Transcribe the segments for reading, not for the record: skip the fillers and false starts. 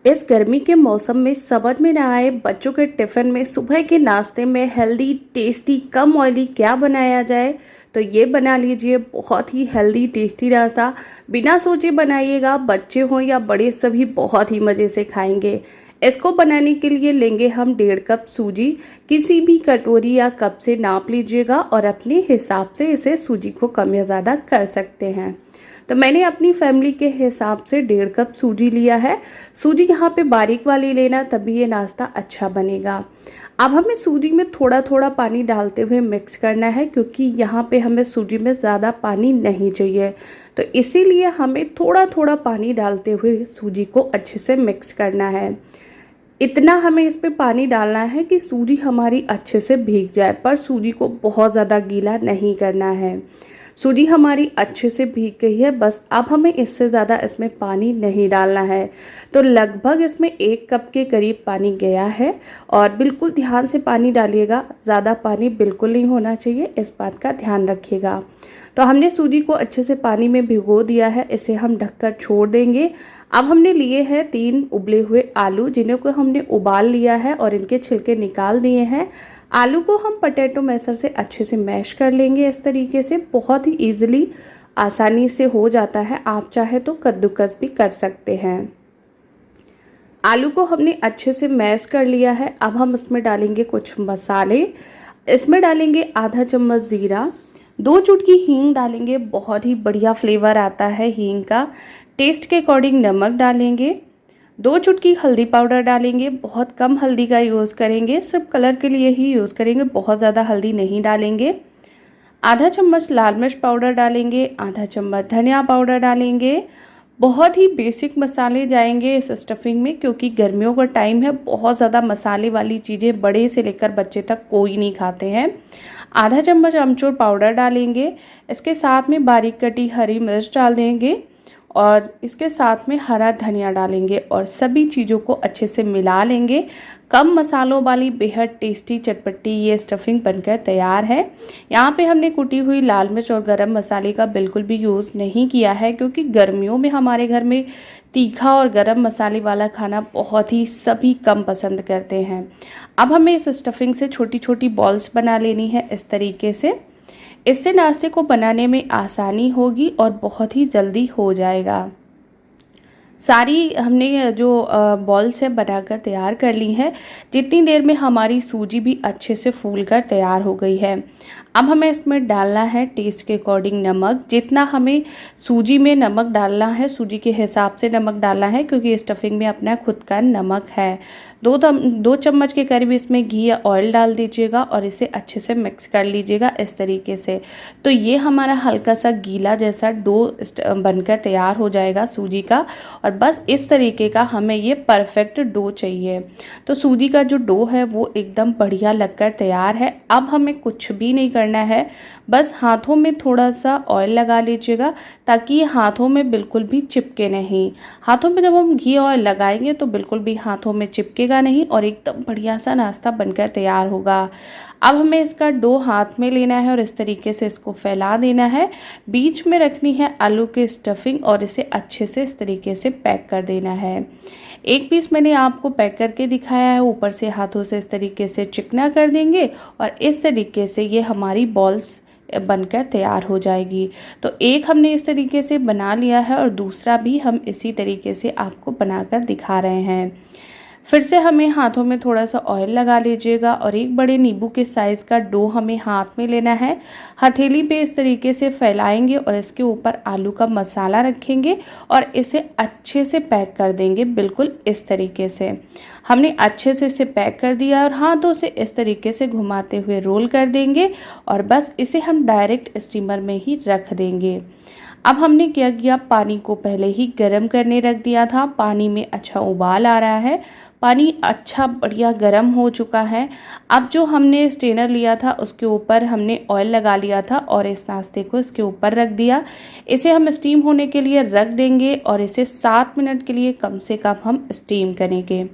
इस गर्मी के मौसम में समझ में ना आए बच्चों के टिफ़िन में सुबह के नाश्ते में हेल्दी टेस्टी कम ऑयली क्या बनाया जाए। तो ये बना लीजिए बहुत ही हेल्दी टेस्टी नाश्ता। बिना सोचे बनाइएगा, बच्चे हों या बड़े सभी बहुत ही मज़े से खाएंगे। इसको बनाने के लिए लेंगे हम 1.5 कप सूजी। किसी भी कटोरी या कप से नाप लीजिएगा और अपने हिसाब से इसे सूजी को कम या ज़्यादा कर सकते हैं। तो मैंने अपनी फैमिली के हिसाब से 1.5 कप सूजी लिया है। सूजी यहाँ पे बारीक वाली लेना, तभी ये नाश्ता अच्छा बनेगा। अब हमें सूजी में थोड़ा थोड़ा पानी डालते हुए मिक्स करना है, क्योंकि यहाँ पे हमें सूजी में ज़्यादा पानी नहीं चाहिए। तो इसीलिए हमें थोड़ा थोड़ा पानी डालते हुए सूजी को अच्छे से मिक्स करना है। इतना हमें इस पे पानी डालना है कि सूजी हमारी अच्छे से भीग जाए, पर सूजी को बहुत ज़्यादा गीला नहीं करना है। सूजी हमारी अच्छे से भीग गई है, बस अब हमें इससे ज़्यादा इसमें पानी नहीं डालना है। तो लगभग इसमें 1 कप के करीब पानी गया है। और बिल्कुल ध्यान से पानी डालिएगा, ज़्यादा पानी बिल्कुल नहीं होना चाहिए, इस बात का ध्यान रखिएगा। तो हमने सूजी को अच्छे से पानी में भिगो दिया है, इसे हम ढककर छोड़ देंगे। अब हमने लिए हैं 3 उबले हुए आलू, जिन्हें को हमने उबाल लिया है और इनके छिलके निकाल दिए हैं। आलू को हम पोटैटो मैशर से अच्छे से मैश कर लेंगे। इस तरीके से बहुत ही ईजिली आसानी से हो जाता है। आप चाहे तो कद्दूकस भी कर सकते हैं। आलू को हमने अच्छे से मैश कर लिया है। अब हम इसमें डालेंगे कुछ मसाले। इसमें डालेंगे आधा चम्मच ज़ीरा, 2 चुटकी हींग डालेंगे, बहुत ही बढ़िया फ्लेवर आता है हींग का। टेस्ट के अकॉर्डिंग नमक डालेंगे, 2 चुटकी हल्दी पाउडर डालेंगे। बहुत कम हल्दी का यूज़ करेंगे, सिर्फ कलर के लिए ही यूज़ करेंगे, बहुत ज़्यादा हल्दी नहीं डालेंगे। आधा चम्मच लाल मिर्च पाउडर डालेंगे, आधा चम्मच धनिया पाउडर डालेंगे। बहुत ही बेसिक मसाले जाएंगे इस स्टफिंग में, क्योंकि गर्मियों का टाइम है, बहुत ज़्यादा मसाले वाली चीज़ें बड़े से लेकर बच्चे तक कोई नहीं खाते हैं। आधा चम्मच अमचूर पाउडर डालेंगे। इसके साथ में बारीक कटी हरी मिर्च डाल देंगे और इसके साथ में हरा धनिया डालेंगे और सभी चीज़ों को अच्छे से मिला लेंगे। कम मसालों वाली बेहद टेस्टी चटपटी ये स्टफिंग बनकर तैयार है। यहाँ पे हमने कुटी हुई लाल मिर्च और गरम मसाले का बिल्कुल भी यूज़ नहीं किया है, क्योंकि गर्मियों में हमारे घर में तीखा और गरम मसाले वाला खाना बहुत ही सभी कम पसंद करते हैं। अब हमें इस स्टफिंग से छोटी छोटी बॉल्स बना लेनी है इस तरीके से। इससे नाश्ते को बनाने में आसानी होगी और बहुत ही जल्दी हो जाएगा। सारी हमने जो बॉल्स है बनाकर तैयार कर ली हैं। जितनी देर में हमारी सूजी भी अच्छे से फूल कर तैयार हो गई है। अब हमें इसमें डालना है टेस्ट के अकॉर्डिंग नमक। जितना हमें सूजी में नमक डालना है, सूजी के हिसाब से नमक डालना है, क्योंकि स्टफिंग में अपना खुद का नमक है। 2 चम्मच के करीब इसमें घी या ऑयल डाल दीजिएगा और इसे अच्छे से मिक्स कर लीजिएगा इस तरीके से। तो ये हमारा हल्का सा गीला जैसा डो बनकर तैयार हो जाएगा सूजी का। और बस इस तरीके का हमें ये परफेक्ट डो चाहिए। तो सूजी का जो डो है वो एकदम बढ़िया लगकर तैयार है। अब हमें कुछ भी नहीं करना है, बस हाथों में थोड़ा सा ऑयल लगा लीजिएगा, ताकि ये हाथों में बिल्कुल भी चिपके नहीं। हाथों में जब हम घी ऑयल लगाएंगे तो बिल्कुल भी हाथों में चिपकेगा नहीं और एकदम बढ़िया सा नाश्ता बनकर तैयार होगा। अब हमें इसका डो हाथ में लेना है और इस तरीके से इसको फैला देना है। बीच में रखनी है आलू की स्टफिंग और इसे अच्छे से इस तरीके से पैक कर देना है। एक पीस मैंने आपको पैक करके दिखाया है, ऊपर से हाथों से इस तरीके से चिकना कर देंगे और इस तरीके से ये हमारी बॉल्स बनकर तैयार हो जाएगी। तो एक हमने इस तरीके से बना लिया है और दूसरा भी हम इसी तरीके से आपको बनाकर दिखा रहे हैं। फिर से हमें हाथों में थोड़ा सा ऑयल लगा लीजिएगा और एक बड़े नींबू के साइज़ का डो हमें हाथ में लेना है। हथेली पे इस तरीके से फैलाएंगे और इसके ऊपर आलू का मसाला रखेंगे और इसे अच्छे से पैक कर देंगे, बिल्कुल इस तरीके से। हमने अच्छे से इसे पैक कर दिया और हाथों से इस तरीके से घुमाते हुए रोल कर देंगे और बस इसे हम डायरेक्ट स्टीमर में ही रख देंगे। अब हमने क्या किया, पानी को पहले ही गर्म करने रख दिया था। पानी में अच्छा उबाल आ रहा है, पानी अच्छा बढ़िया गर्म हो चुका है। अब जो हमने स्ट्रेनर लिया था उसके ऊपर हमने ऑयल लगा लिया था और इस नाश्ते को इसके ऊपर रख दिया। इसे हम स्टीम होने के लिए रख देंगे और इसे 7 मिनट के लिए कम से कम हम स्टीम करेंगे।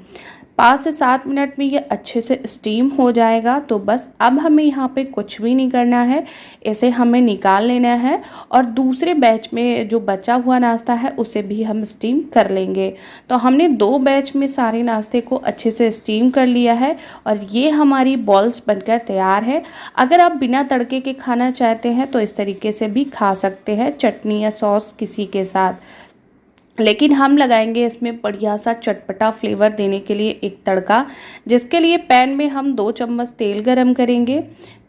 5 से 7 मिनट में ये अच्छे से स्टीम हो जाएगा। तो बस अब हमें यहाँ पे कुछ भी नहीं करना है, इसे हमें निकाल लेना है और दूसरे बैच में जो बचा हुआ नाश्ता है उसे भी हम स्टीम कर लेंगे। तो हमने 2 बैच में सारे नाश्ते को अच्छे से स्टीम कर लिया है और ये हमारी बॉल्स बनकर तैयार है। अगर आप बिना तड़के के खाना चाहते हैं तो इस तरीके से भी खा सकते हैं, चटनी या सॉस किसी के साथ। लेकिन हम लगाएंगे इसमें बढ़िया सा चटपटा फ्लेवर देने के लिए एक तड़का, जिसके लिए पैन में हम 2 चम्मच तेल गरम करेंगे।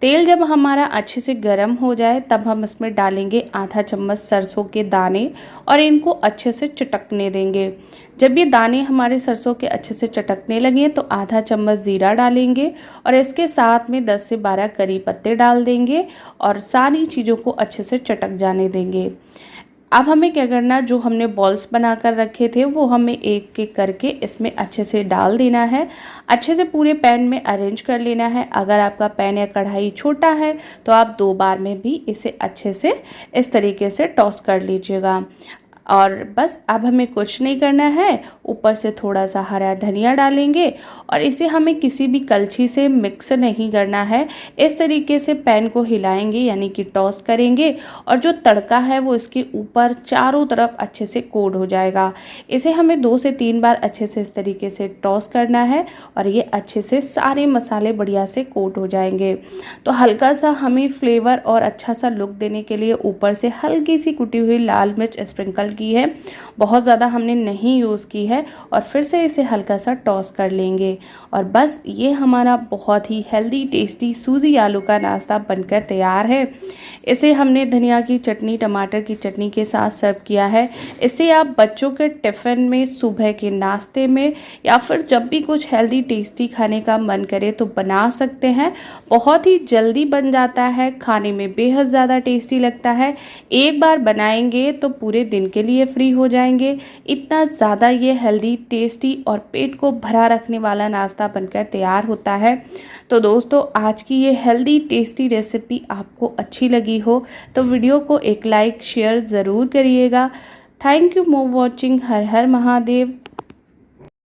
तेल जब हमारा अच्छे से गरम हो जाए तब हम इसमें डालेंगे आधा चम्मच सरसों के दाने और इनको अच्छे से चटकने देंगे। जब ये दाने हमारे सरसों के अच्छे से चटकने लगें तो आधा चम्मच ज़ीरा डालेंगे और इसके साथ में 10 से 12 करी पत्ते डाल देंगे और सारी चीज़ों को अच्छे से चटक जाने देंगे। अब हमें क्या करना, जो हमने बॉल्स बनाकर रखे थे वो हमें एक एक करके इसमें अच्छे से डाल देना है। अच्छे से पूरे पैन में अरेंज कर लेना है। अगर आपका पैन या कढ़ाई छोटा है तो आप 2 बार में भी इसे अच्छे से इस तरीके से टॉस कर लीजिएगा। और बस अब हमें कुछ नहीं करना है, ऊपर से थोड़ा सा हरा धनिया डालेंगे और इसे हमें किसी भी कलछी से मिक्स नहीं करना है। इस तरीके से पैन को हिलाएंगे यानी कि टॉस करेंगे और जो तड़का है वो इसके ऊपर चारों तरफ अच्छे से कोट हो जाएगा। इसे हमें 2 से 3 बार अच्छे से इस तरीके से टॉस करना है और ये अच्छे से सारे मसाले बढ़िया से कोट हो जाएंगे। तो हल्का सा हमें फ्लेवर और अच्छा सा लुक देने के लिए ऊपर से हल्की सी कुटी हुई लाल मिर्च स्प्रिंकल की है, बहुत ज़्यादा हमने नहीं यूज़ की है। और फिर से इसे हल्का सा टॉस कर लेंगे और बस ये हमारा बहुत ही हेल्दी टेस्टी सूजी आलू का नाश्ता बनकर तैयार है। इसे हमने धनिया की चटनी, टमाटर की चटनी के साथ सर्व किया है। इसे आप बच्चों के टिफ़िन में, सुबह के नाश्ते में या फिर जब भी कुछ हेल्दी टेस्टी खाने का मन करे तो बना सकते हैं। बहुत ही जल्दी बन जाता है, खाने में बेहद ज़्यादा टेस्टी लगता है। एक बार बनाएंगे तो पूरे दिन के लिए फ्री हो जाएंगे। इतना ज़्यादा ये हेल्दी, टेस्टी और पेट को भरा रखने वाला नाश्ता बनकर तैयार होता है। तो दोस्तों, आज की ये हेल्दी टेस्टी रेसिपी आपको अच्छी लगी हो तो वीडियो को एक लाइक शेयर ज़रूर करिएगा। Thank you for watching. Her her Mahadev.